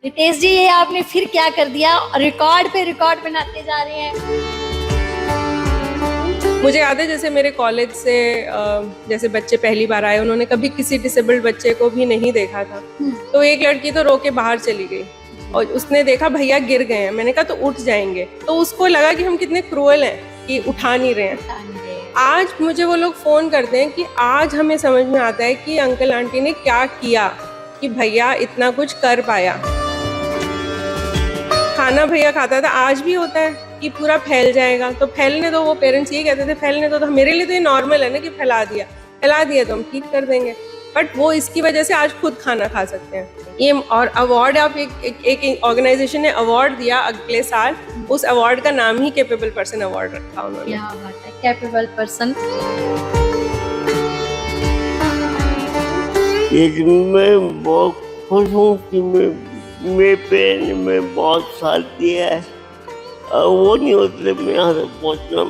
रितेश जी, ये आपने फिर क्या कर दिया? रिकॉर्ड पे रिकॉर्ड बनाते जा रहे हैं। मुझे याद है जैसे मेरे कॉलेज से जैसे बच्चे पहली बार आए, उन्होंने कभी किसी डिसेबल्ड बच्चे को भी नहीं देखा था। तो एक लड़की तो रो के बाहर चली गई और उसने देखा भैया गिर गए हैं। मैंने कहा तो उठ जाएंगे, तो उसको लगा कि हम कितने क्रूअल हैं कि उठा नहीं रहे हैं। आज मुझे वो लोग फोन करते हैं कि आज हमें समझ में आता है कि अंकल आंटी ने क्या किया कि भैया इतना कुछ कर पाया। खाना भैया खाता था, आज भी होता है कि पूरा फैल जाएगा, तो फैलने दो। वो पेरेंट्स ये कहते थे फैलने दो, तो मेरे लिए तो ये नॉर्मल है ना कि फैला दिया तो हम ठीक कर देंगे। बट वो इसकी वजह से आज खुद खाना खा सकते हैं। ये और अवार्ड आप एक ऑर्गेनाइजेशन ने अवार्ड दिया अगले साल, उस अवार्ड का नाम ही कैपेबल पर्सन अवार्ड रखा उन्होंने। क्या बात है, कैपेबल पर्सन। मैं बहुत खुश हूँ कि मेरे पेरेंट्स ने मैं बहुत साथ दिया है। वो नहीं होते मैं यहाँ तक पहुँचना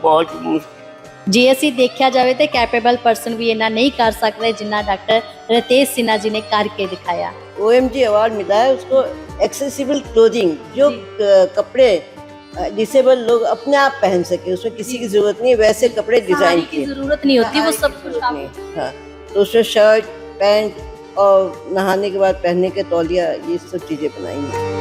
बहुत मुश्किल। ਜੇ ਅਸੀਂ ਦੇਖਿਆ ਜਾਵੇ ਤੇ ਕੈਪੇਬਲ ਪਰਸਨ ਵੀ ਇਹਨਾਂ नहीं कर सकते जिन्ना डॉक्टर रितेश सिन्हा जी ने करके दिखाया। OMG अवार्ड मिला है उसको। एक्सेसिबल क्लोथिंग, जो कपड़े डिसेबल लोग अपने आप पहन सके, उसमें किसी की जरूरत नहीं, वैसे कपड़े डिजाइन की जरूरत नहीं होती, वो सब कुछ आप। हाँ, तो उसमें शर्ट पैंट और नहाने के बाद पहनने के तौलिया, ये सब चीजें बनाई हैं।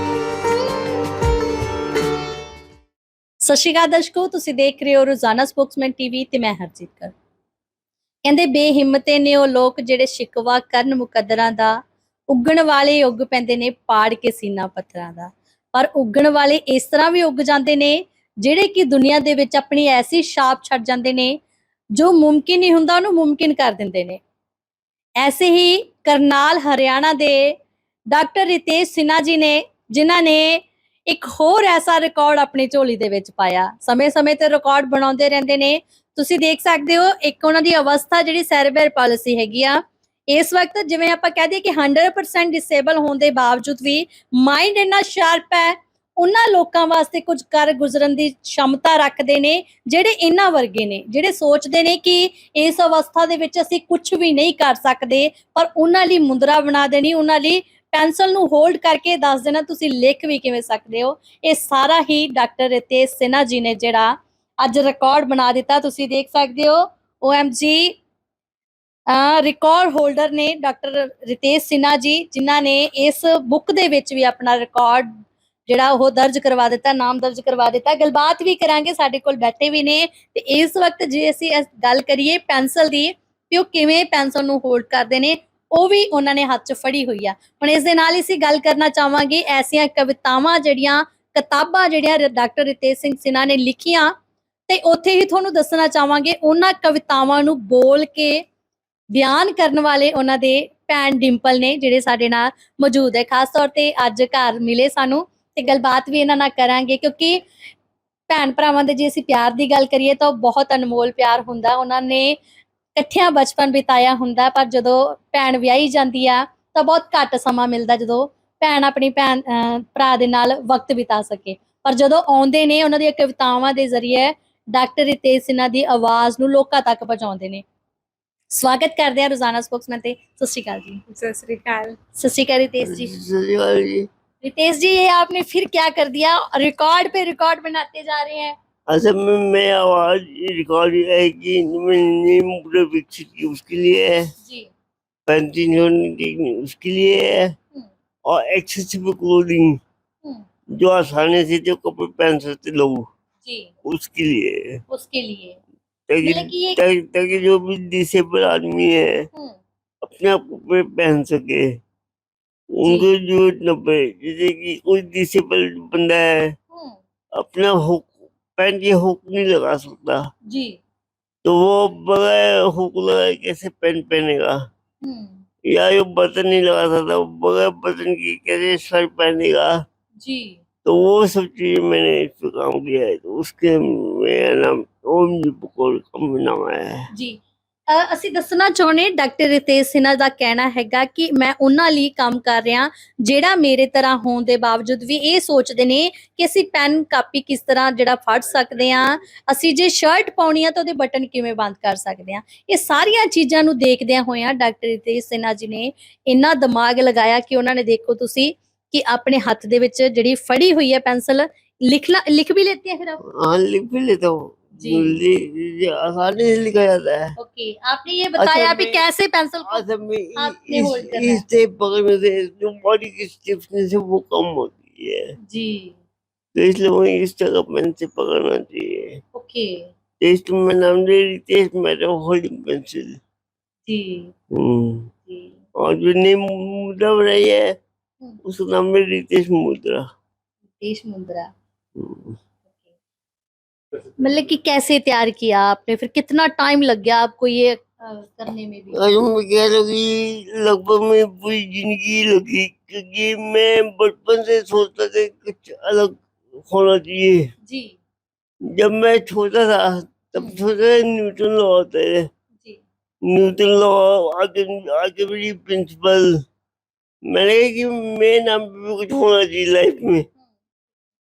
ਸਤਿ ਸ਼੍ਰੀ ਅਕਾਲ ਦਰਸ਼ਕੋ, ਤੁਸੀਂ ਦੇਖ ਰਹੇ ਹੋ ਰੋਜ਼ਾਨਾ ਸਪੋਕਸਮੈਨ ਟੀਵੀ ਤੇ ਮੈਂ ਹਰਜੀਤ ਕੌਰ। ਕਹਿੰਦੇ ਬੇਹਿੰਮਤੇ ਨੇ ਉਹ ਲੋਕ ਜਿਹੜੇ ਸ਼ਿਕਵਾ ਕਰਨ ਮੁਕੱਦਰਾਂ ਦਾ, ਉੱਗਣ ਵਾਲੇ ਉੱਗ ਪੈਂਦੇ ਨੇ ਪਾੜ ਕੇ ਸੀਨਾ ਪੱਥਰਾਂ ਦਾ। ਪਰ ਉੱਗਣ ਵਾਲੇ ਇਸ ਤਰ੍ਹਾਂ ਵੀ ਉੱਗ ਜਾਂਦੇ ਨੇ ਜਿਹੜੇ ਕਿ ਦੁਨੀਆ ਦੇ ਵਿੱਚ ਆਪਣੀ ਐਸੀ ਛਾਪ ਛੱਡ ਜਾਂਦੇ ਨੇ ਜੋ ਮੁਮਕਿਨ ਨਹੀਂ ਹੁੰਦਾ ਉਹਨੂੰ ਮੁਮਕਿਨ ਕਰ ਦਿੰਦੇ ਨੇ। ਐਸੇ ਹੀ ਕਰਨਾਲ ਹਰਿਆਣਾ ਦੇ ਡਾਕਟਰ ਰਿਤੇਸ਼ ਸਿन्हा ਜੀ ਨੇ, ਜਿਨ੍ਹਾਂ ਨੇ ਇੱਕ ਹੋਰ ਐਸਾ ਰਿਕਾਰਡ ਆਪਣੀ ਝੋਲੀ ਦੇ ਵਿੱਚ ਪਾਇਆ। ਸਮੇਂ-ਸਮੇਂ ਤੇ ਰਿਕਾਰਡ ਬਣਾਉਂਦੇ ਰਹਿੰਦੇ ਨੇ। ਤੁਸੀਂ ਦੇਖ ਸਕਦੇ ਹੋ ਇੱਕ ਉਹਨਾਂ ਦੀ ਅਵਸਥਾ ਜਿਹੜੀ ਸੈਰੇਬਰਲ ਪਾਲਿਸੀ ਹੈਗੀ ਆ, ਇਸ ਵਕਤ ਜਿਵੇਂ ਆਪਾਂ ਕਹਿ ਦਈਏ ਕਿ 100% ਡਿਸੇਬਲ ਹੋਣ ਦੇ ਬਾਵਜੂਦ ਵੀ ਮਾਈਂਡ ਇੰਨਾ ਸ਼ਾਰਪ ਹੈ, ਉਹਨਾਂ ਲੋਕਾਂ ਵਾਸਤੇ ਕੁਝ ਕਰ ਗੁਜ਼ਰਨ ਦੀ क्षमता ਰੱਖਦੇ ਨੇ ਜਿਹੜੇ ਇਹਨਾਂ ਵਰਗੇ ਨੇ, ਜਿਹੜੇ ਸੋਚਦੇ ਨੇ ਕਿ ਇਸ ਅਵਸਥਾ ਦੇ ਵਿੱਚ ਅਸੀਂ ਕੁਝ ਵੀ ਨਹੀਂ ਕਰ ਸਕਦੇ, ਪਰ ਉਹਨਾਂ ਲਈ ਮੁੰਦਰਾ ਬਣਾ ਦੇਣੀ, ਉਹਨਾਂ ਲਈ ਪੈਨਸਲ ਨੂੰ ਹੋਲਡ ਕਰਕੇ ਦੱਸ ਦੇਣਾ ਤੁਸੀਂ ਲਿਖ ਵੀ ਕਿਵੇਂ ਸਕਦੇ ਹੋ। ਇਹ ਸਾਰਾ ਹੀ ਡਾਕਟਰ ਰਿਤੇਸ਼ ਸਿन्हा ਜੀ ਨੇ ਜਿਹੜਾ ਅੱਜ ਰਿਕਾਰਡ ਬਣਾ ਦਿੱਤਾ। ਤੁਸੀਂ ਦੇਖ ਸਕਦੇ ਹੋ OMG ਰਿਕਾਰਡ ਹੋਲਡਰ ਨੇ ਡਾਕਟਰ ਰਿਤੇਸ਼ सिन्हा ਜੀ, ਜਿਨ੍ਹਾਂ ਨੇ ਇਸ ਬੁੱਕ ਦੇ ਵਿੱਚ ਵੀ ਆਪਣਾ ਰਿਕਾਰਡ ਜਿਹੜਾ ਉਹ ਦਰਜ ਕਰਵਾ ਦਿੱਤਾ, ਨਾਮ ਦਰਜ ਕਰਵਾ ਦਿੱਤਾ। ਗੱਲਬਾਤ ਵੀ ਕਰਾਂਗੇ, ਸਾਡੇ ਕੋਲ ਬੈਠੇ ਵੀ ਨੇ। ਤੇ ਇਸ ਵਕਤ ਜੇ ਅਸੀਂ ਗੱਲ ਕਰੀਏ ਪੈਨਸਲ ਦੀ ਕਿ ਉਹ ਕਿਵੇਂ ਪੈਨਸਲ ਨੂੰ ਹੋਲਡ ਕਰਦੇ ਨੇ, ਉਹ ਵੀ ਉਹਨਾਂ ਨੇ ਹੱਥ 'ਚ ਫੜੀ ਹੋਈ ਆ। ਹੁਣ ਇਸ ਦੇ ਨਾਲ ਅਸੀਂ ਗੱਲ ਕਰਨਾ ਚਾਹਾਂਗੇ ਐਸੀਆਂ ਕਵਿਤਾਵਾਂ ਜਿਹੜੀਆਂ, ਕਿਤਾਬਾਂ ਜਿਹੜੀਆਂ ਡਾਕਟਰ ਰਿਤੇਸ਼ ਸਿੰਘ सिन्हा ਨੇ ਲਿਖੀਆਂ, ਤੇ ਉੱਥੇ ਹੀ ਤੁਹਾਨੂੰ ਦੱਸਣਾ ਚਾਹਾਂਗੇ ਉਹਨਾਂ ਕਵਿਤਾਵਾਂ ਨੂੰ ਬੋਲ ਕੇ ਬਿਆਨ ਕਰਨ ਵਾਲੇ ਉਹਨਾਂ ਦੇ ਭੈਣ ਡਿੰਪਲ ਨੇ ਜਿਹੜੇ ਸਾਡੇ ਨਾਲ ਮੌਜੂਦ ਹੈ। ਖਾਸ ਤੌਰ ਤੇ ਅੱਜ ਘਰ ਮਿਲੇ ਸਾਨੂੰ ਤੇ ਗੱਲਬਾਤ ਵੀ ਇਹਨਾਂ ਨਾਲ ਕਰਾਂਗੇ, ਕਿਉਂਕਿ ਭੈਣ ਭਰਾਵਾਂ ਦੇ ਜੇ ਅਸੀਂ ਪਿਆਰ ਦੀ ਗੱਲ ਕਰੀਏ ਤਾਂ ਉਹ ਬਹੁਤ ਅਨਮੋਲ ਪਿਆਰ ਹੁੰਦਾ। ਉਹਨਾਂ ਨੇ ਇਕੱਠਿਆਂ ਬਚਪਨ ਬਿਤਾਇਆ ਹੁੰਦਾ, ਪਰ ਜਦੋਂ ਭੈਣ ਵਿਆਹੀ ਜਾਂਦੀ ਆ ਤਾਂ ਬਹੁਤ ਘੱਟ ਸਮਾਂ ਮਿਲਦਾ ਜਦੋਂ ਭੈਣ ਆਪਣੀ ਭਰਾ ਦੇ ਨਾਲ ਵਕਤ ਬਿਤਾ ਸਕੇ। ਪਰ ਜਦੋਂ ਆਉਂਦੇ ਨੇ ਉਹਨਾਂ ਦੀਆਂ ਕਵਿਤਾਵਾਂ ਦੇ ਜ਼ਰੀਏ ਡਾਕਟਰ ਰਿਤੇਸ਼ सिन्हा ਦੀ ਆਵਾਜ਼ ਨੂੰ ਲੋਕਾਂ ਤੱਕ ਪਹੁੰਚਾਉਂਦੇ ਨੇ। ਸਵਾਗਤ ਕਰਦੇ ਆ ਰੋਜ਼ਾਨਾ ਸਪੋਕਸਮੈਨ ਤੇ। ਸਤਿ ਸ਼੍ਰੀ ਅਕਾਲ ਜੀ। सत श्री अकाल। सत श्री अकाल रितेश जी। ससुराल जी। रितेश जी, ये आपने फिर क्या कर दिया? रिकॉर्ड पे रिकॉर्ड बनाते जा रहे हैं। असल में मैं आवाज रिकॉर्ड है कि नीम पूरे विकसित की उसके लिए है, जी। पेंटिंग उसके लिए है, और एक्सेसिबल क्लोथिंग जो आसानी से जो कपड़े पहन सकते लोग, जी, उसके लिए है। उसके लिए मतलब कि ये ताकि जो भी डिसेबल आदमी है अपने आप कपड़े पहन सके, उनको जरूरत न पड़े। जैसे कि कोई डिसेबल बंदा है अपना हुक पैंट के हुक नहीं लगा सकता, जी, तो वो बगैर हुक लगाए कैसे पैंट पहनेगा, या जो बटन नहीं लगा सकता वो बगैर बटन की कैसे शर्ट पहनेगा। जी। तो वो सब चीजें मैंने इस पे काम किया है, तो उसके मेरा नाम OMG बुकोल का नाम आया है ਜੀ। ਅਸੀਂ ਦੱਸਣਾ ਚਾਹੁੰਦੇ ਡਾਕਟਰ ਰਿਤੇਸ਼ सिन्हा ਦਾ ਕਹਿਣਾ ਹੈਗਾ ਕਿ ਮੈਂ ਉਹਨਾਂ ਲਈ ਕੰਮ ਕਰ ਰਿਹਾ ਜਿਹੜਾ ਮੇਰੇ ਤਰ੍ਹਾਂ ਹੋਣ ਦੇ ਬਾਵਜੂਦ ਵੀ ਇਹ ਸੋਚਦੇ ਨੇ ਕਿ ਅਸੀਂ ਪੈਨ ਕਾਪੀ ਕਿਸ ਤਰ੍ਹਾਂ ਜਿਹੜਾ ਫੜ ਸਕਦੇ ਆ, ਅਸੀਂ ਜੇ ਸ਼ਰਟ ਪਾਉਣੀ ਆ ਤਾਂ ਉਹਦੇ ਬਟਨ ਕਿਵੇਂ ਬੰਦ ਕਰ ਸਕਦੇ ਆ। ਇਹ ਸਾਰੀਆਂ ਚੀਜ਼ਾਂ ਨੂੰ ਦੇਖਦਿਆਂ ਹੋਇਆਂ ਡਾਕਟਰ ਰਿਤੇਸ਼ सिन्हा ਜੀ ਨੇ ਇੰਨਾ ਦਿਮਾਗ ਲਗਾਇਆ ਕਿ ਉਹਨਾਂ ਨੇ ਦੇਖੋ ਤੁਸੀਂ कि अपने हथ दे विच ਜਿਹੜੀ ਫੜੀ ਹੋਈ ਹੈ ਪੈਨਸਲ लिख भी लेती हैं फिर आप? हाँ, लिख भी लेता हूँ। जी। आसानी से लिखा जाता है। ओके, आपने ये बताया अच्छा, भी कैसे पेंसिल को अच्छा, में आपने होल्ड करना है। इस टेप पकड़ने से जो बॉडी की स्टिफनेस है वो कम होती है, जी। तो इसलिए वही इस जगह पेन से पकड़ना चाहिए। ओके। टेस्ट में नाम दे टेस्ट मेरा होल्डिंग पेंसिल। जी। जी। और जो नई मुद्रा बनाई है हम्म, उसका नाम है रितेश मुद्रा। देश मुद्रा। हम्म। मतलब कि कैसे तैयार किया आपने, फिर कितना टाइम लग गया आपको ये करने में भी? और मैं कह रहा हूँ कि लगभग मैं पूरी जिंदगी लगी, क्योंकि मैं बचपन से सोचता था कुछ अलग होना चाहिए। जी। जब मैं छोटा था तब हम्म, सोचा न्यूटन लॉ होते हैं। जी। न्यूटन लॉ आगे आगे मेरी प्रिंसिपल, मैंने कहा कि मेरे नाम पे भी कुछ होना चाहिए लाइफ में,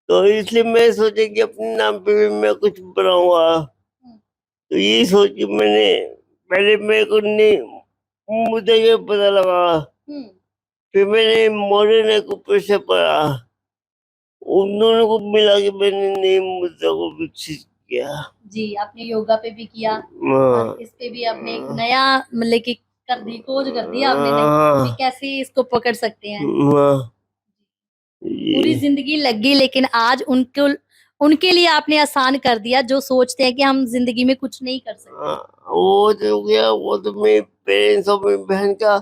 तो इसलिए मैं सोचा कि अपने नाम पे भी मैं कुछ बनाऊंगा। तो ये सोच के मैंने पहले मेरे को नहीं मुद्दे का पता लगा, हम्म, फिर मैंने मॉडर्न एक्यूप्रेशर से पढ़ा, उन दोनों को मिला के मैंने नई मुद्रा को विकसित किया। जी, आपने योगा पे भी किया हाँ, और इस पे भी आपने एक नया मतलब कि कर दी, खोज कर दी आपने नई कि हाँ, कैसे इसको पकड़ सकते हैं। हाँ, पूरी ये जिंदगी लगी, लेकिन आज उनको उनके लिए आपने आसान कर दिया जो सोचते हैं कि हम जिंदगी में कुछ नहीं कर सकते। हाँ, वो तो हो गया, वो तो मेरे पेरेंट्स और मेरी बहन का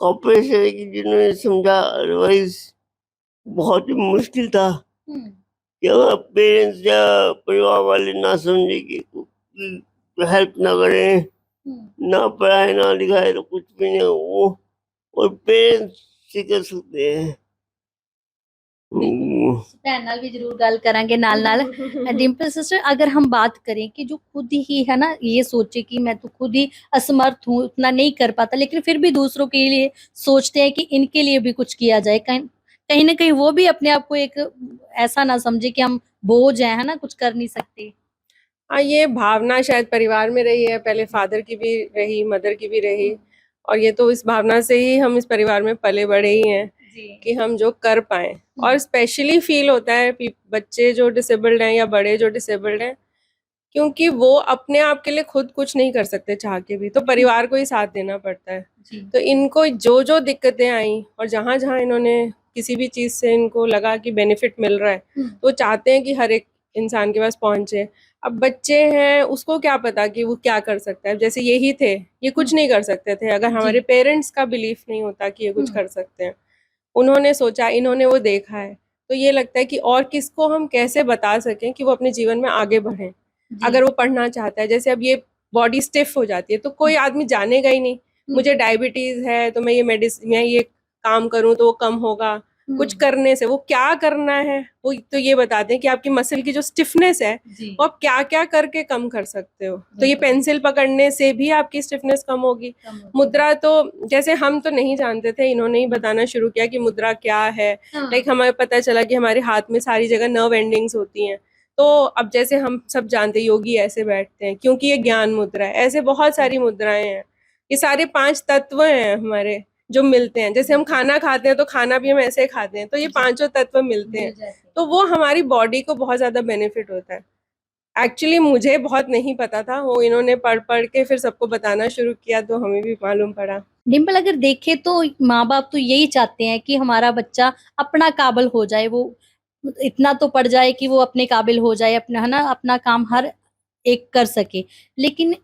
कॉपरेशन है कि जिन्होंने समझा, अदरवाइज बहुत ही मुश्किल था हम्म, कि अगर पेरेंट्स या परिवार वाले ना समझे कि हेल्प ना करें, हम्म। ना पढ़ाए ना लिखाए, तो कुछ भी नहीं वो और पेरेंट्स से कर सकते हैं। बिल्कुल भैन नाल भी जरूर गल करांगे नाल नाल। डिंपल सिस्टर, अगर हम बात करें कि जो खुद ही है ना ये सोचे कि मैं तो खुद ही असमर्थ हूँ, उतना नहीं कर पाता, लेकिन फिर भी दूसरों के लिए सोचते हैं कि इनके लिए भी कुछ किया जाए, कहीं कहीं ना कहीं वो भी अपने आप को एक ऐसा ना समझे कि हम बोझ हैं, है ना, कुछ कर नहीं सकते। हाँ, ये भावना शायद परिवार में रही है, पहले फादर की भी रही, मदर की भी रही, और ये तो इस भावना से ही हम इस परिवार में पले बड़े ही हैं जी। कि हम जो कर पाए। और स्पेशली फील होता है बच्चे जो डिसेबल्ड हैं या बड़े जो डिसेबल्ड हैं, क्योंकि वो अपने आप के लिए खुद कुछ नहीं कर सकते चाह के भी, तो परिवार को ही साथ देना पड़ता है। जी। तो इनको जो जो दिक्कतें आई और जहाँ जहाँ इन्होंने किसी भी चीज़ से इनको लगा कि बेनिफिट मिल रहा है, तो चाहते हैं कि हर एक इंसान के पास पहुंचे। अब बच्चे हैं, उसको क्या पता कि वो क्या कर सकता है। जैसे यही थे, ये कुछ नहीं कर सकते थे अगर हमारे पेरेंट्स का बिलीफ नहीं होता कि ये कुछ कर सकते हैं। उन्होंने सोचा, इन्होंने वो देखा है, तो ये लगता है कि और किसको हम कैसे बता सकें कि वो अपने जीवन में आगे बढ़ें। अगर वो पढ़ना चाहता है, जैसे अब ये बॉडी स्टिफ हो जाती है तो कोई आदमी जानेगा ही नहीं मुझे डायबिटीज है तो मैं ये काम करूं तो वो कम होगा। कुछ करने से वो क्या करना है, वो तो ये बताते हैं कि आपकी मसल की जो स्टिफनेस है वो आप क्या क्या करके कम कर सकते हो। तो ये पेंसिल पकड़ने से भी आपकी स्टिफनेस कम होगी। मुद्रा तो जैसे हम तो नहीं जानते थे, इन्होंने ही बताना शुरू किया कि मुद्रा क्या है। लाइक हमें पता चला कि हमारे हाथ में सारी जगह नर्व एंडिंग्स होती हैं। तो अब जैसे हम सब जानते हैं योगी ऐसे बैठते हैं क्योंकि ये ज्ञान मुद्रा है। ऐसे बहुत सारी मुद्राएं हैं, ये सारे 5 तत्व हैं हमारे जो मिलते हैं। जैसे हम खाना खाते हैं तो खाना भी हम ऐसे खाते हैं, तो ये 5 तत्व मिलते हैं, तो वो हमारी बॉडी को बहुत ज्यादा बेनिफिट होता है। एक्चुअली मुझे बहुत नहीं पता था, वो इन्होंने पढ़ पढ़ के फिर सबको बताना शुरू किया तो हमें भी मालूम पड़ा। डिम्पल, अगर देखे तो माँ बाप तो यही चाहते हैं कि हमारा बच्चा अपना काबिल हो जाए, वो इतना तो पढ़ जाए कि वो अपने काबिल हो जाए, अपना है ना अपना काम हर एक कर सके। लेकिन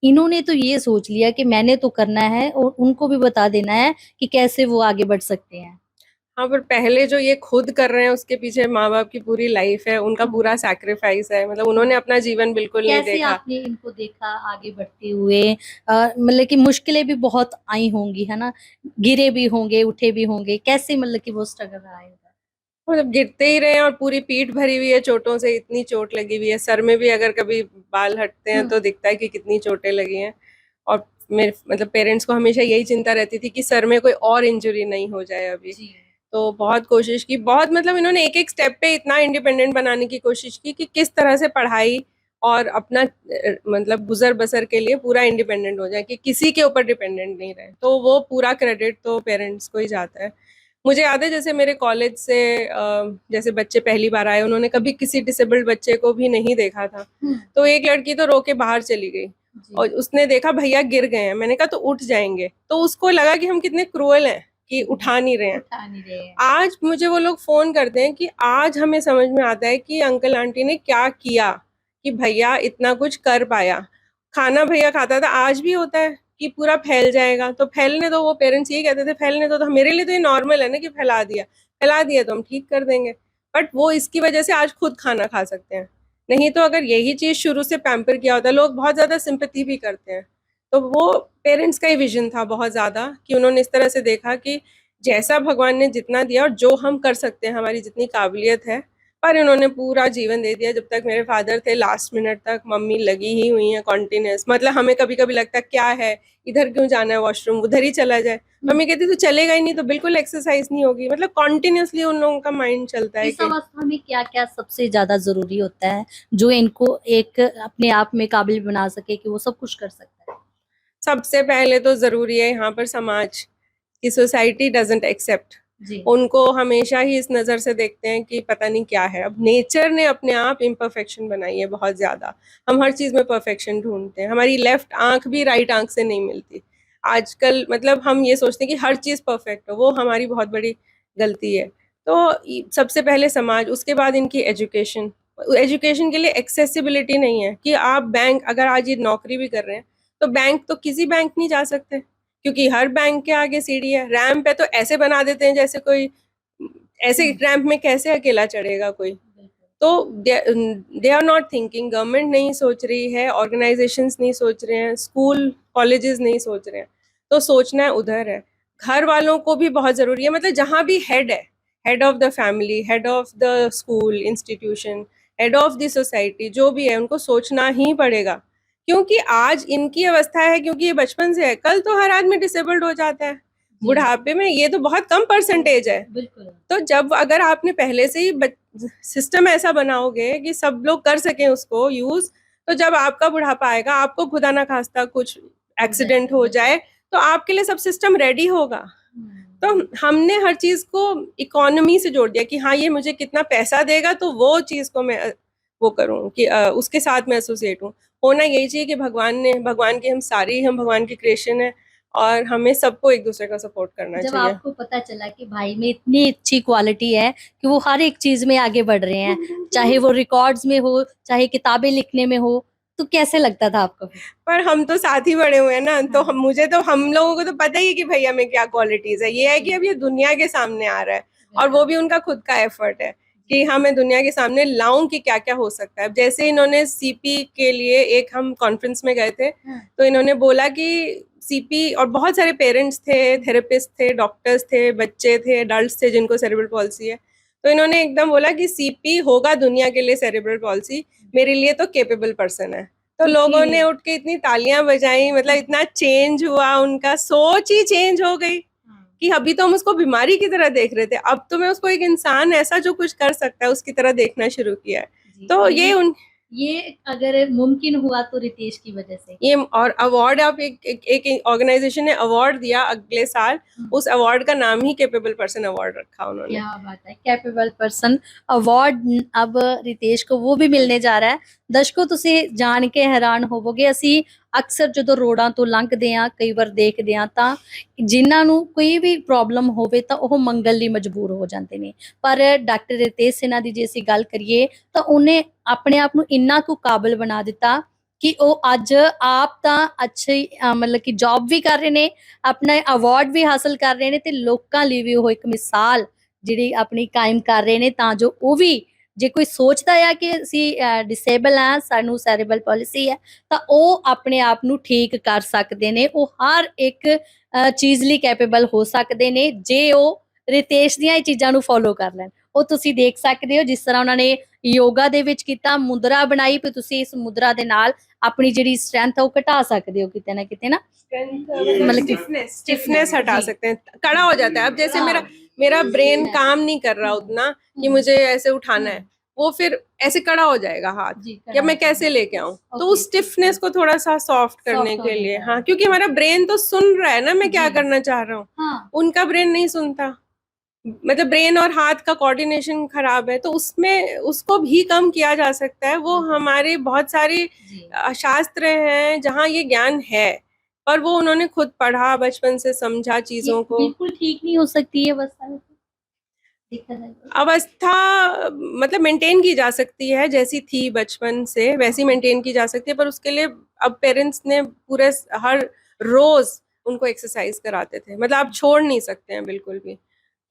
इन्होंने तो ये सोच लिया कि मैंने तो करना है और उनको भी बता देना है कि कैसे वो आगे बढ़ सकते हैं। हाँ, पर पहले जो ये खुद कर रहे हैं उसके पीछे माँ बाप की पूरी लाइफ है, उनका पूरा सैक्रिफाइस है। मतलब उन्होंने अपना जीवन बिल्कुल नहीं कैसे देखा। आपने इनको देखा आगे बढ़ते हुए? मतलब कि मुश्किलें भी बहुत आई होंगी, है ना, गिरे भी होंगे, उठे भी होंगे, कैसे मतलब कि वो स्ट्रगल रहा है? मतलब गिरते ही रहे और पूरी पीठ भरी हुई है चोटों से, इतनी चोट लगी हुई है। सर में भी अगर कभी बाल हटते हैं तो दिखता है कि कितनी चोटें लगी हैं। और मेरे मतलब पेरेंट्स को हमेशा यही चिंता रहती थी कि सर में कोई और इंजरी नहीं हो जाए अभी। तो बहुत कोशिश की, बहुत मतलब इन्होंने एक एक स्टेप पे इतना इंडिपेंडेंट बनाने की कोशिश की कि किस तरह से पढ़ाई और अपना मतलब गुजर बसर के लिए पूरा इंडिपेंडेंट हो जाए, कि किसी के ऊपर डिपेंडेंट नहीं रहे। तो वो पूरा क्रेडिट तो पेरेंट्स को ही जाता है। मुझे याद है जैसे मेरे कॉलेज से जैसे बच्चे पहली बार आए, उन्होंने कभी किसी डिसेबल्ड बच्चे को भी नहीं देखा था। तो एक लड़की तो रो के बाहर चली गई और उसने देखा भैया गिर गए हैं। मैंने कहा तो उठ जाएंगे, तो उसको लगा कि हम कितने क्रूअल हैं कि उठा नहीं रहे हैं। आज मुझे वो लोग फोन करते हैं कि आज हमें समझ में आता है कि अंकल आंटी ने क्या किया कि भैया इतना कुछ कर पाया। खाना भैया खाता था, आज भी होता है कि पूरा फैल जाएगा, तो फैलने दो। वो पेरेंट्स ये कहते थे फैलने दो, तो मेरे लिए तो ये नॉर्मल है ना कि फैला दिया तो हम ठीक कर देंगे। बट वो इसकी वजह से आज खुद खाना खा सकते हैं। नहीं तो अगर यही चीज शुरू से पैम्पर किया होता, लोग बहुत ज्यादा सिंपैथी भी करते हैं। तो वो पेरेंट्स का ही विजन था बहुत ज्यादा कि उन्होंने इस तरह से देखा कि जैसा भगवान ने जितना दिया और जो हम कर सकते हैं, हमारी जितनी काबिलियत है, पर इन्होंने पूरा जीवन दे दिया। जब तक मेरे फादर थे लास्ट मिनट तक मम्मी लगी ही हुई है कॉन्टिन्यूस। मतलब हमें कभी कभी लगता क्या है, इधर क्यों जाना है वॉशरूम, उधर ही चला जाए। मम्मी कहती तो चलेगा ही नहीं, तो बिल्कुल एक्सरसाइज नहीं होगी। मतलब कॉन्टिन्यूसली उन लोगों का माइंड चलता है इस कि अवस्था में क्या क्या सबसे ज्यादा जरूरी होता है जो इनको एक अपने आप में काबिल बना सके कि वो सब कुछ कर सकता है? सबसे पहले तो जरूरी है यहाँ पर समाज की, सोसाइटी डजंट एक्सेप्ट। जी। उनको हमेशा ही इस नज़र से देखते हैं कि पता नहीं क्या है। अब नेचर ने अपने आप इम्परफेक्शन बनाई है बहुत ज़्यादा। हम हर चीज़ में परफेक्शन ढूंढते हैं। हमारी लेफ्ट आंख भी राइट आंख से नहीं मिलती आजकल। मतलब हम ये सोचते हैं कि हर चीज़ परफेक्ट हो, वो हमारी बहुत बड़ी गलती है। तो सबसे पहले समाज, उसके बाद इनकी एजुकेशन। एजुकेशन के लिए एक्सेसिबिलिटी नहीं है कि आप बैंक, अगर आज ये नौकरी भी कर रहे हैं तो बैंक तो किसी बैंक नहीं जा सकते क्योंकि हर बैंक के आगे सीढ़ी है। रैंप है तो ऐसे बना देते हैं जैसे कोई, ऐसे रैंप में कैसे अकेला चढ़ेगा कोई। तो they are not thinking. Government नहीं सोच रही है, ऑर्गेनाइजेशंस नहीं सोच रहे हैं, स्कूल कॉलेजेस नहीं सोच रहे हैं। तो सोचना है उधर है। घर वालों को भी बहुत ज़रूरी है। मतलब जहाँ भी हेड है, head of the family, head of the school institution, head of the society, जो भी है उनको सोचना ही पड़ेगा। क्योंकि आज इनकी अवस्था है, क्योंकि ये बचपन से है, कल तो हर आदमी डिसेबल्ड हो जाता है बुढ़ापे में। ये तो बहुत कम परसेंटेज है। बिल्कुल। तो जब अगर आपने पहले से ही सिस्टम ऐसा बनाओगे कि सब लोग कर सकें उसको यूज, तो जब आपका बुढ़ापा आएगा, आपको खुदा ना खास्ता कुछ एक्सीडेंट हो जाए, तो आपके लिए सब सिस्टम रेडी होगा। तो हमने हर चीज को इकोनॉमी से जोड़ दिया कि हाँ ये मुझे कितना पैसा देगा तो वो चीज को मैं वो करूँ कि उसके साथ मैं एसोसिएट हूँ। होना यही चाहिए कि भगवान के हम भगवान की क्रिएशन है और हमें सबको एक दूसरे का सपोर्ट करना जब चाहिए। आपको पता चला कि भाई में इतनी अच्छी क्वालिटी है कि वो हर एक चीज में आगे बढ़ रहे हैं, चाहे वो रिकॉर्ड्स में हो, चाहे किताबें लिखने में हो, तो कैसे लगता था आपको? पर हम तो साथ ही बड़े हुए हैं ना, तो हम लोगों को तो पता ही है कि भैया में क्या क्वालिटीज है। ये है कि अब ये दुनिया के सामने आ रहा है और वो भी उनका खुद का एफर्ट है कि हाँ मैं दुनिया के सामने लाऊं कि क्या क्या हो सकता है। जैसे इन्होंने सीपी के लिए एक हम कॉन्फ्रेंस में गए थे, तो इन्होंने बोला कि सीपी, और बहुत सारे पेरेंट्स थे, थेरेपिस्ट थे, डॉक्टर्स थे, बच्चे थे, अडल्ट थे जिनको सेरेब्रल पॉलिसी है। तो इन्होंने एकदम बोला कि सीपी होगा दुनिया के लिए सेरेब्रल पॉलिसी, मेरे लिए तो केपेबल पर्सन है। तो लोगों ने उठ के इतनी तालियां बजाई। मतलब इतना चेंज हुआ, उनका सोच ही चेंज हो गई कि अभी तो हम उसको बीमारी की तरह देख रहे थे, अब तो मैं उसको एक इंसान ऐसा जो कुछ कर सकता है उसकी तरह देखना शुरू किया है। तो ये अगर मुमकिन हुआ तो रितेश की वजह से। ये और अवार्ड, आप एक ऑर्गेनाइजेशन ने अवार्ड दिया अगले साल, उस अवार्ड का नाम ही केपेबल पर्सन अवार्ड रखा उन्होंने। क्या बात है, कैपेबल पर्सन अवार्ड अब रितेश को वो भी मिलने जा रहा है। दर्शकों ਤੁਸੀਂ ਜਾਣ ਕੇ ਹੈਰਾਨ ਹੋਵੋਗੇ, ਅਸੀਂ ਅਕਸਰ ਜਦੋਂ ਰੋਡਾਂ ਤੋਂ ਲੰਘਦੇ ਆ, ਕਈ ਵਾਰ ਦੇਖਦੇ ਆ ਤਾਂ ਜਿਨ੍ਹਾਂ ਨੂੰ ਕੋਈ ਵੀ ਪ੍ਰੋਬਲਮ ਹੋਵੇ ਤਾਂ ਉਹ ਮੰਗਣ ਲਈ ਮਜਬੂਰ ਹੋ ਜਾਂਦੇ ਨੇ। ਪਰ ਡਾਕਟਰ ਰਿਤੇਸ਼ ਸਿਨਹਾ ਦੀ ਜੇ ਅਸੀਂ ਗੱਲ ਕਰੀਏ ਤਾਂ ਉਹਨੇ ਆਪਣੇ ਆਪ ਨੂੰ ਇੰਨਾ ਕੁ ਕਾਬਿਲ ਬਣਾ ਦਿੱਤਾ ਕਿ ਉਹ ਅੱਜ ਆਪ ਤਾਂ ਅੱਛੀ ਮਤਲਬ ਕਿ ਜੌਬ ਵੀ ਕਰ ਰਹੇ ਨੇ, ਆਪਣਾ ਅਵਾਰਡ ਵੀ ਹਾਸਲ ਕਰ ਰਹੇ ਨੇ ਤੇ ਲੋਕਾਂ ਲਈ ਵੀ ਉਹ ਇੱਕ ਮਿਸਾਲ ਜਿਹੜੀ ਆਪਣੀ ਕਾਇਮ ਕਰ ਰਹੇ ਨੇ, ਤਾਂ ਜੋ ਉਹ ਵੀ ਜੇ ਕੋਈ ਸੋਚਦਾ ਆ ਕਿ ਅਸੀਂ ਡਿਸੇਬਲ ਆ, ਸਾਨੂੰ ਸੈਰੇਬਲ ਪਾਲਿਸੀ ਹੈ, ਤਾਂ ਉਹ ਆਪਣੇ ਆਪ ਨੂੰ ਠੀਕ ਕਰ ਸਕਦੇ ਨੇ। ਉਹ ਹਰ ਇੱਕ ਚੀਜ਼ ਲਈ ਕੈਪੇਬਲ ਹੋ ਸਕਦੇ ਨੇ ਜੇ ਉਹ ਰਿਤੇਸ਼ ਦੀਆਂ ਇਹ ਚੀਜ਼ਾਂ ਨੂੰ ਫੋਲੋ ਕਰ ਲੈਣ। ਉਹ ਤੁਸੀਂ ਦੇਖ ਸਕਦੇ ਹੋ ਜਿਸ ਤਰ੍ਹਾਂ ਉਹਨਾਂ ਨੇ ਯੋਗਾ ਦੇ ਵਿੱਚ ਕੀਤਾ, ਮੁਦਰਾ ਬਣਾਈ, ਤੇ ਤੁਸੀਂ ਇਸ ਮੁਦਰਾ ਦੇ ਨਾਲ ਆਪਣੀ ਜਿਹੜੀ स्ट्रेंथ है वो घटा सकते हो कितने ना कितने ना, मतलब स्टिफनेस हटा सकते हैं, कड़ा हो जाता है। अब जैसे मेरा ब्रेन काम नहीं कर रहा उतना कि मुझे ऐसे उठाना है, वो फिर ऐसे कड़ा हो जाएगा हाथ कि मैं कैसे लेके आऊं। तो उस स्टिफनेस को थोड़ा सा सॉफ्ट करने के लिए, हाँ, क्योंकि हमारा ब्रेन तो सुन रहा है ना मैं क्या करना चाह रहा हूँ, उनका ब्रेन नहीं सुनता। मतलब ब्रेन और हाथ का कोऑर्डिनेशन खराब है, तो उसमें उसको भी कम किया जा सकता है। वो हमारे बहुत सारे जी शास्त्र हैं जहाँ ये ज्ञान है, पर वो उन्होंने खुद पढ़ा, बचपन से समझा ये चीजों को। बिल्कुल ठीक नहीं हो सकती है बस दिक्कत है अवस्था मतलब मेंटेन की जा सकती है, जैसी थी बचपन से वैसी मेंटेन की जा सकती है, पर उसके लिए अब पेरेंट्स ने पूरे हर रोज उनको एक्सरसाइज कराते थे, मतलब आप छोड़ नहीं सकते हैं बिल्कुल भी।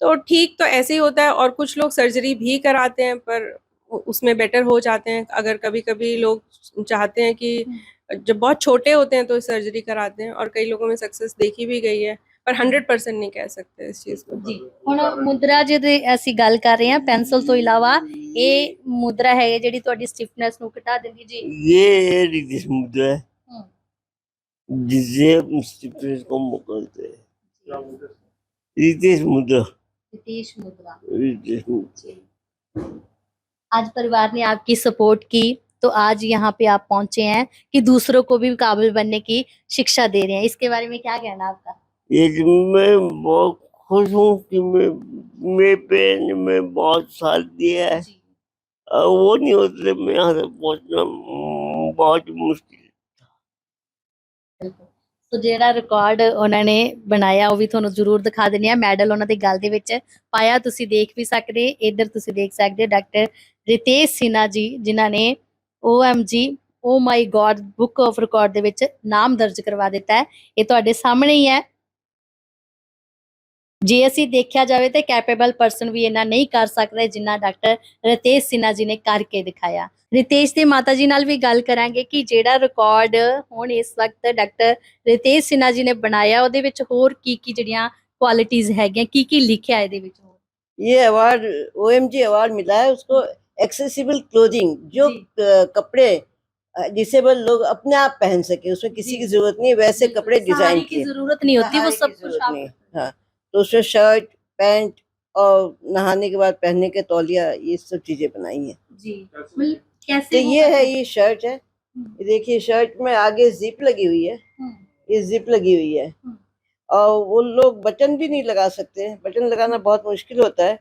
तो ठीक तो ऐसे ही होता है, और कुछ लोग सर्जरी भी कराते हैं पर उसमें बेटर हो जाते हैं। अगर कभी कभी लोग चाहते हैं कि जब बहुत छोटे होते हैं तो सर्जरी कराते हैं, और कई लोगों में सक्सेस देखी भी गई है, पर 100% नहीं कह सकते इस चीज को। ਜੀ ਹੁਣ ਮੁਦਰਾ ਜਿਹਦੇ ਅਸੀਂ ਗੱਲ ਕਰ ਰਹੇ ਹਾਂ ਪੈਨਸਲ ਤੋਂ ਇਲਾਵਾ ਇਹ ਮੁਦਰਾ ਹੈ ਜਿਹੜੀ ਤੁਹਾਡੀ ਸਟਿਫਨੈਸ ਨੂੰ ਘਟਾ ਦਿੰਦੀ ਜੀ ये रितेश मुद्रा है, जिससे हम स्टिफनेस को करते हैं। रितेश मुद्रा, रितेश मुद्रा रितेश मुद्रा। जी आज परिवार ने आपकी सपोर्ट की तो आज यहाँ पे आप पहुंचे हैं कि दूसरों को भी काबिल बनने की शिक्षा दे रहे हैं, इसके बारे में क्या कहना आपका? ये जो मैं बहुत खुश हूँ कि मेरे पेरेंट्स ने मैं बहुत साथ दिया है। जी वो नहीं होते मैं यहाँ तक पहुँचना बहुत मुश्किल। ਬਿਲਕੁਲ ਸੋ ਜਿਹੜਾ ਰਿਕਾਰਡ ਉਹਨਾਂ ਨੇ ਬਣਾਇਆ ਉਹ ਵੀ ਤੁਹਾਨੂੰ ਜ਼ਰੂਰ ਦਿਖਾ ਦਿੰਦੇ ਆ। ਮੈਡਲ ਉਹਨਾਂ ਦੇ ਗਲ ਦੇ ਵਿੱਚ ਪਾਇਆ, ਤੁਸੀਂ ਦੇਖ ਵੀ ਸਕਦੇ। ਇੱਧਰ ਤੁਸੀਂ ਦੇਖ ਸਕਦੇ ਹੋ ਡਾਕਟਰ ਰਿਤੇਸ਼ ਸਿਨਹਾ ਜੀ ਜਿਨ੍ਹਾਂ ਨੇ OMG oh my God book of record ਦੇ ਵਿੱਚ ਨਾਮ ਦਰਜ ਕਰਵਾ ਦਿੱਤਾ ਹੈ। ਇਹ ਤੁਹਾਡੇ ਸਾਹਮਣੇ ਹੀ ਹੈ। ਜੇ ਅਸੀਂ ਦੇਖਿਆ ਜਾਵੇ ਤੇ ਕੈਪੇਬਲ ਪਰਸਨ ਵੀ ਇਹਨਾਂ ਨਹੀਂ ਕਰ ਸਕਦਾ ਜਿੰਨਾ ਡਾਕਟਰ ਰਿਤੇਸ਼ ਸਿਨਹਾ ਜੀ ਨੇ ਕਰਕੇ ਦਿਖਾਇਆ। ਰਿਤੇਸ਼ ਦੇ ਮਾਤਾ ਜੀ ਨਾਲ ਵੀ ਗੱਲ ਕਰਾਂਗੇ ਕਿ ਜਿਹੜਾ ਰਿਕਾਰਡ ਹੁਣ ਇਸ ਵਕਤ ਡਾਕਟਰ ਰਿਤੇਸ਼ ਸਿਨਹਾ ਜੀ ਨੇ ਬਣਾਇਆ ਉਹਦੇ ਵਿੱਚ ਹੋਰ ਕੀ ਜਿਹੜੀਆਂ ਕੁਆਲਿਟੀਜ਼ ਹੈਗੀਆਂ, ਕੀ ਲਿਖਿਆ ਇਹਦੇ ਵਿੱਚ? ये अवार्ड OMG अवार्ड मिला है उसको, एक्सेसिबल क्लोथिंग, जो जी। कपड़े डिसेबल लोग अपने आप पहन सके, उसमें किसी जी। की जरूरत नहीं, वैसे कपड़े डिजाइन सहारे की किए। जरूरत नहीं होती, वो सहारे सब की कुछ जरूरत आप नहीं। हाँ, तो उसमें शर्ट पैंट और नहाने के बाद पहनने के तौलिया, ये सब चीजें बनाई हैं। जी मतलब तो कैसे वो ये है, करते ये शर्ट है, ये देखिए शर्ट में आगे जिप लगी हुई है, हैं? ये जिप लगी हुई है, और वो लोग बटन भी नहीं लगा सकते हैं, बटन लगाना बहुत मुश्किल होता है,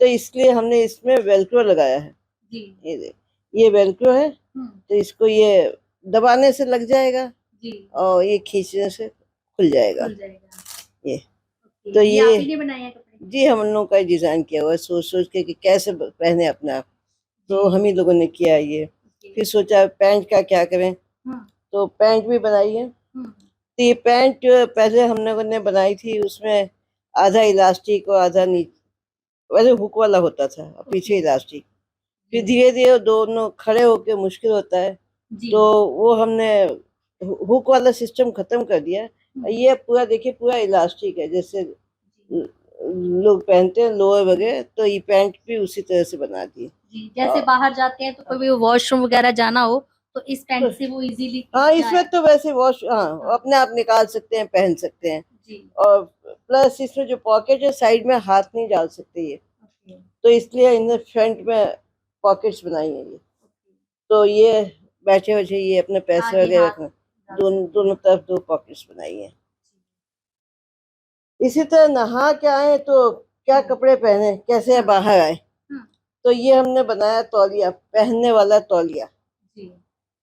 तो इसलिए हमने इसमें वेलक्रो लगाया है। जी ये देख, ये वेलक्रो है, तो इसको ये दबाने से लग जाएगा जी और ये खींचने से खुल जाएगा। खुल जाएगा। ये ओके, तो आप ये ही ने बनाया कपड़े? जी हम लोगों का डिजाइन किया हुआ है, सोच सोच के कि कैसे पहने अपने आप, तो हम ही लोगों ने किया है ये। फिर सोचा पैंट का क्या करें, तो पैंट भी बनाई है। तो ये पैंट पहले हम लोगों ने बनाई थी, उसमें आधा इलास्टिक और आधा नीचे वैसे हुक वाला होता था और पीछे इलास्टिक। फिर धीरे धीरे दोनों खड़े होके मुश्किल होता है, जी तो वो हमने हुक वाला सिस्टम खत्म कर दिया। ये पूरा देखिए पूरा इलास्टिक है, जैसे लोग पहनते हैं लोअर वगैरह, तो ये पैंट भी उसी तरह से बना दी। जी जैसे बाहर जाते हैं तो कभी वॉशरूम वगैरह जाना हो तो इस पैंट से वो इजीली हाँ, इसमें तो वैसे वॉश हाँ अपने आप निकाल सकते हैं, पहन सकते हैं। जी और प्लस इसमें जो पॉकेट है साइड में हाथ नहीं डाल सकते ये, ओके तो इसलिए इन्हें फ्रंट में पॉकेट्स बनाई है ये। तो ये बैठे बैठे ये अपने पैसे आगे वगैरह हाथ रखना, दोनों तरफ 2 पॉकेट्स बनाई है। इसी तरह नहा के आए तो क्या कपड़े पहने, कैसे बाहर आए, तो ये हमने बनाया तौलिया, पहनने वाला तौलिया। जी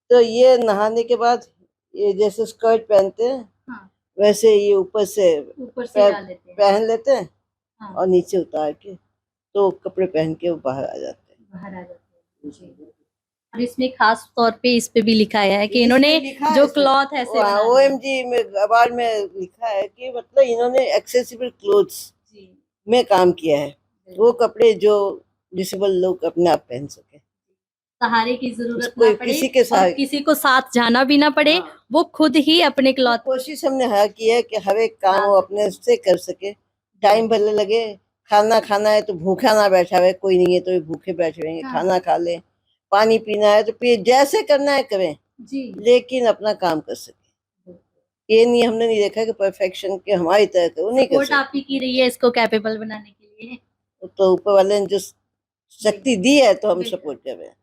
तो ये नहाने के बाद ये जैसे स्कर्ट पहनते हैं हाँ वैसे ये ऊपर से ऊपर से डाल लेते हैं पहन लेते हैं हाँ और नीचे उतार के तो कपड़े पहन के वो बाहर आ जाते हैं। बाहर आ जाते हैं जी। और इसमें खास तौर पे इस पे भी लिखा है कि इन्होंने इसमें लिखा है जो इसमें, क्लॉथ ऐसे बना दिया। OMG में अवार्ड में लिखा है कि मतलब इन्होंने एक्सेसिबल क्लोथ्स जी में काम किया है, वो कपड़े जो डिसेबल लोग अपने आप पहन सके, सहारे की जरूरत उसको ना पड़े किसी के और सहारे किसी को साथ जाना भी ना पड़े, वो खुद ही अपने क्लॉथ कोशिश हमने हाँ की है कि हर एक काम वो अपने से कर सके। टाइम भले लगे, खाना खाना है तो भूखा ना बैठा हुए, कोई नहीं है तो भूखे बैठे रहेंगे, हाँ। खाना खा ले, पानी पीना है तो पिए, जैसे करना है करें, जी लेकिन अपना काम कर सके। ये नहीं हमने नहीं देखा कि परफेक्शन के हमारी तरह के वो नहीं कर सपोर्ट आप ही की रही है इसको कैपेबल बनाने के लिए। सकते, तो ऊपर वाले ने जो शक्ति दी है तो हम बिल्कुल। सपोर्ट कर रहे हैं,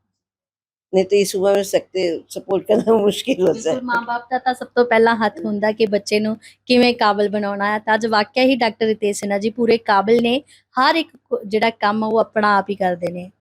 नहीं तो इस उम्र में सकते सपोर्ट करना मुश्किल होता है। ਬਿਲਕੁਲ ਮਾਂ-ਬਾਪ ਦਾ ਤਾਂ ਸਭ ਤੋਂ ਪਹਿਲਾਂ ਹੱਥ ਹੁੰਦਾ ਕਿ ਬੱਚੇ ਨੂੰ ਕਿਵੇਂ ਕਾਬਲ ਬਣਾਉਣਾ ਹੈ। ਤਾਂ ਅੱਜ ਵਾਕਿਆ ਹੀ ਡਾਕਟਰ ਰਿਤੇਸ਼ ਸਿਨਹਾ ਜੀ ਪੂਰੇ ਕਾਬਿਲ ਨੇ, ਹਰ ਇੱਕ ਜਿਹੜਾ ਕੰਮ ਉਹ ਆਪਣਾ ਆਪ ਹੀ ਕਰਦੇ ਨੇ।